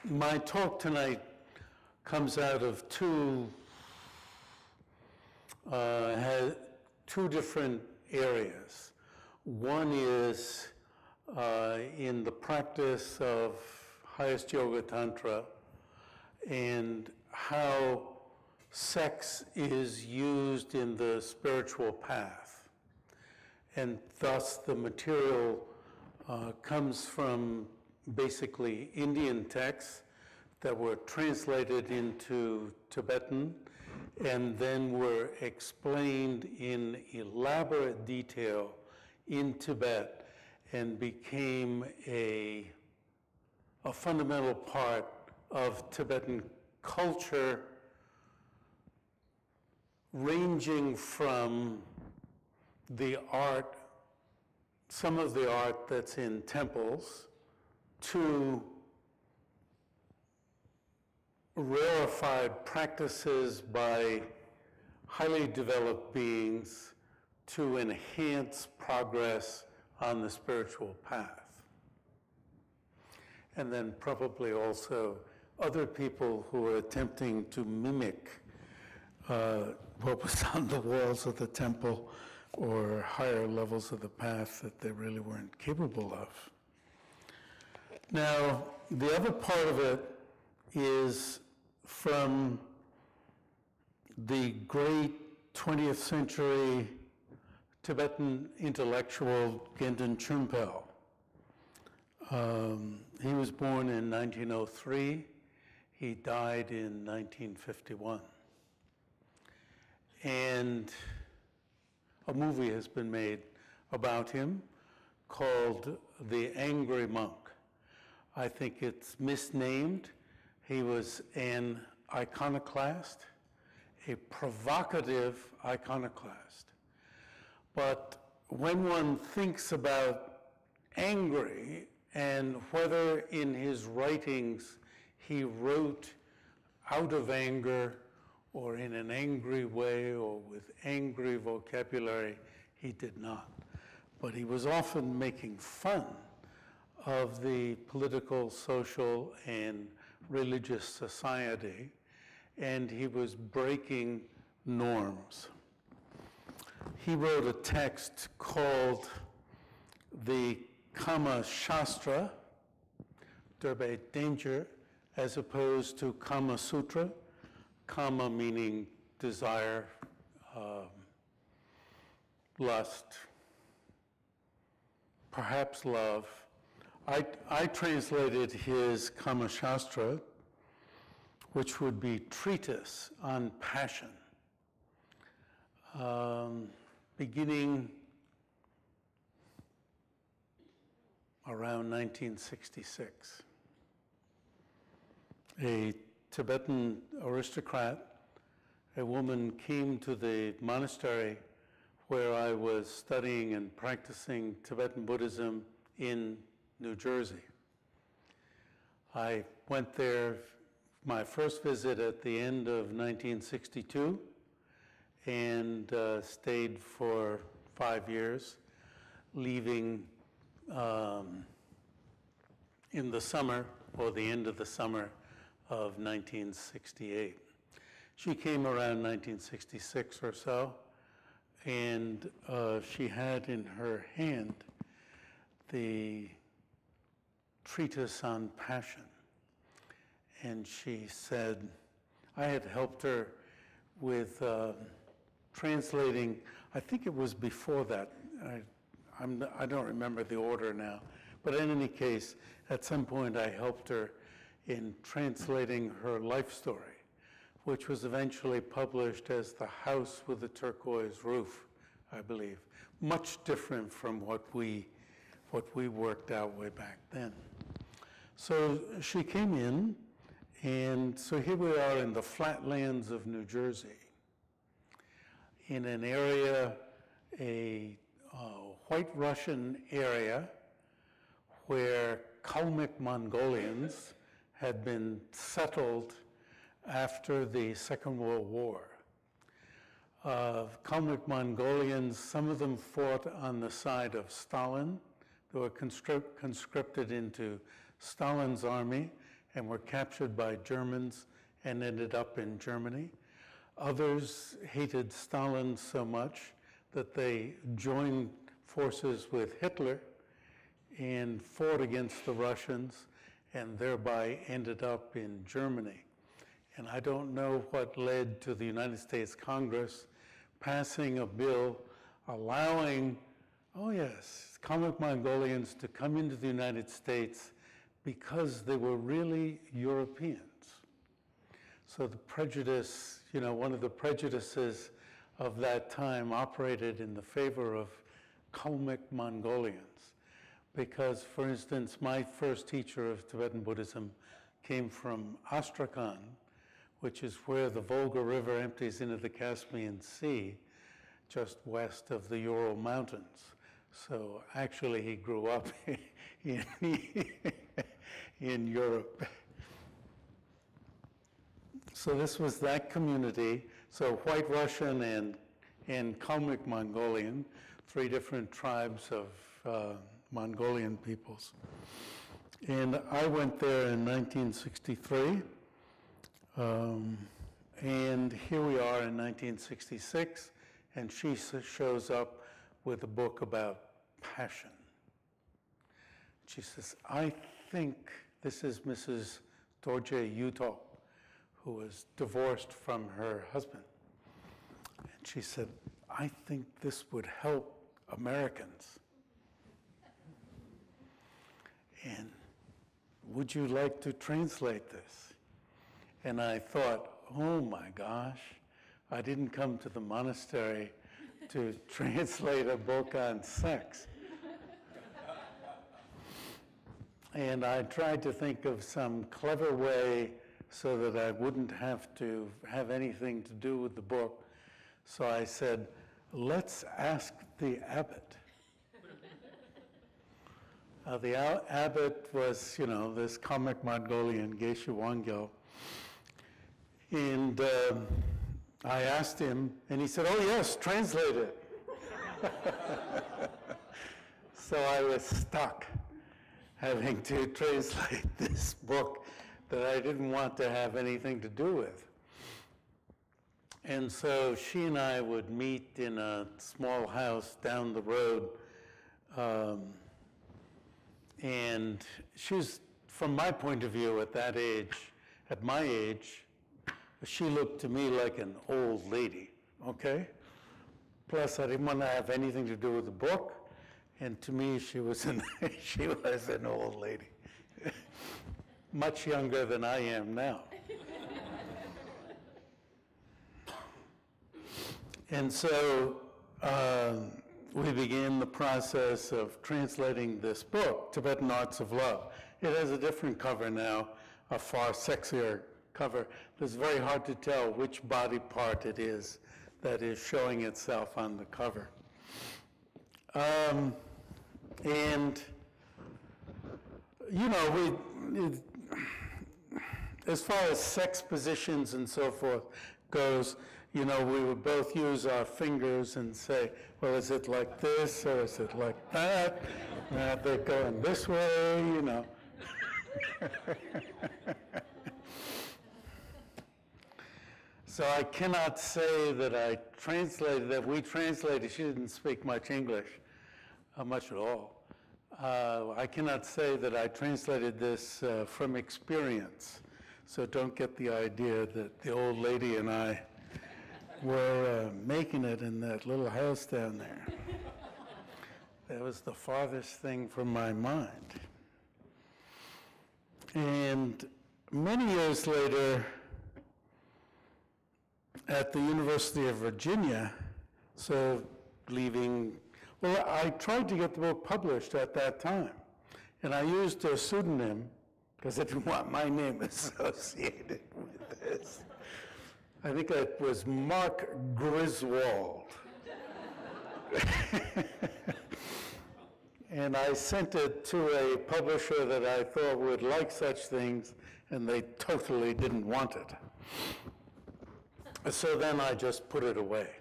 My talk tonight comes out of two different areas. One is in the practice of highest yoga tantra and how sex is used in the spiritual path. And thus the material comes from basically Indian texts that were translated into Tibetan and then were explained in elaborate detail in Tibet and became a fundamental part of Tibetan culture, ranging from the art, some of the art that's in temples, to rarefied practices by highly developed beings to enhance progress on the spiritual path. And then probably also other people who are attempting to mimic what was on the walls of the temple or higher levels of the path that they really weren't capable of. Now, the other part of it is from the great 20th century Tibetan intellectual Gendun Chumpel. He was born in 1903. He died in 1951. And a movie has been made about him called The Angry Monk. I think it's misnamed. He was an iconoclast, a provocative iconoclast. But when one thinks about angry and whether in his writings he wrote out of anger or in an angry way or with angry vocabulary, he did not. But he was often making fun of the political, social, and religious society, and he was breaking norms. He wrote a text called the Kama Shastra, Durbe Danger, as opposed to Kama Sutra, Kama meaning desire, lust, perhaps love. I translated his Kama Shastra, which would be treatise on passion, beginning around 1966. A Tibetan aristocrat, a woman, came to the monastery where I was studying and practicing Tibetan Buddhism in New Jersey. I went there, my first visit at the end of 1962, and stayed for 5 years, leaving in the summer, or the end of the summer of 1968. She came around 1966 or so, and she had in her hand the treatise on passion. And she said, I had helped her with translating, I think it was before that, I don't remember the order now, but in any case, at some point I helped her in translating her life story, which was eventually published as The House with the Turquoise Roof, I believe. Much different from what we worked out way back then. So she came in, and so here we are in the flatlands of New Jersey, in an area, a White Russian area, where Kalmyk Mongolians had been settled after the Second World War. Kalmyk Mongolians, some of them fought on the side of Stalin. They were conscripted into Stalin's army, and were captured by Germans and ended up in Germany. Others hated Stalin so much that they joined forces with Hitler and fought against the Russians and thereby ended up in Germany. And I don't know what led to the United States Congress passing a bill allowing, oh yes, comic Mongolians to come into the United States because they were really Europeans. So the prejudice, you know, one of the prejudices of that time operated in the favor of comic Mongolians. Because, for instance, my first teacher of Tibetan Buddhism came from Astrakhan, which is where the Volga River empties into the Caspian Sea, just west of the Ural Mountains. So actually he grew up in Europe. So this was that community. So White Russian and Kalmyk Mongolian, three different tribes of Mongolian peoples. And I went there in 1963. And here we are in 1966, and she shows up with a book about passion. She says, I think this is Mrs. Dorje Yuto, who was divorced from her husband. And she said, I think this would help Americans. And would you like to translate this? And I thought, oh my gosh, I didn't come to the monastery to translate a book on sex. And I tried to think of some clever way so that I wouldn't have to have anything to do with the book. So I said, let's ask the abbot. The abbot was, you know, this comic Mongolian, Geshe Wangyal. And I asked him, and he said, oh yes, translate it. So I was stuck having to translate this book that I didn't want to have anything to do with. And so she and I would meet in a small house down the road. And she was, from my point of view at that age, at my age, she looked to me like an old lady, okay? Plus, I didn't want to have anything to do with the book, and to me, she was an old lady, much younger than I am now. And so we began the process of translating this book, Tibetan Arts of Love. It has a different cover now, a far sexier cover. It's very hard to tell which body part it is that is showing itself on the cover. And, you know, as far as sex positions and so forth goes, you know, we would both use our fingers and say, well, is it like this or is it like that? They're going this way, you know. So I cannot say that we translated, she didn't speak much English, much at all. I cannot say that I translated this from experience. So don't get the idea that the old lady and I were making it in that little house down there. That was the farthest thing from my mind. And many years later, at the University of Virginia, so I tried to get the book published at that time, and I used a pseudonym because I didn't want my name associated with this. I think it was Mark Griswold. And I sent it to a publisher that I thought would like such things, and they totally didn't want it. So then I just put it away.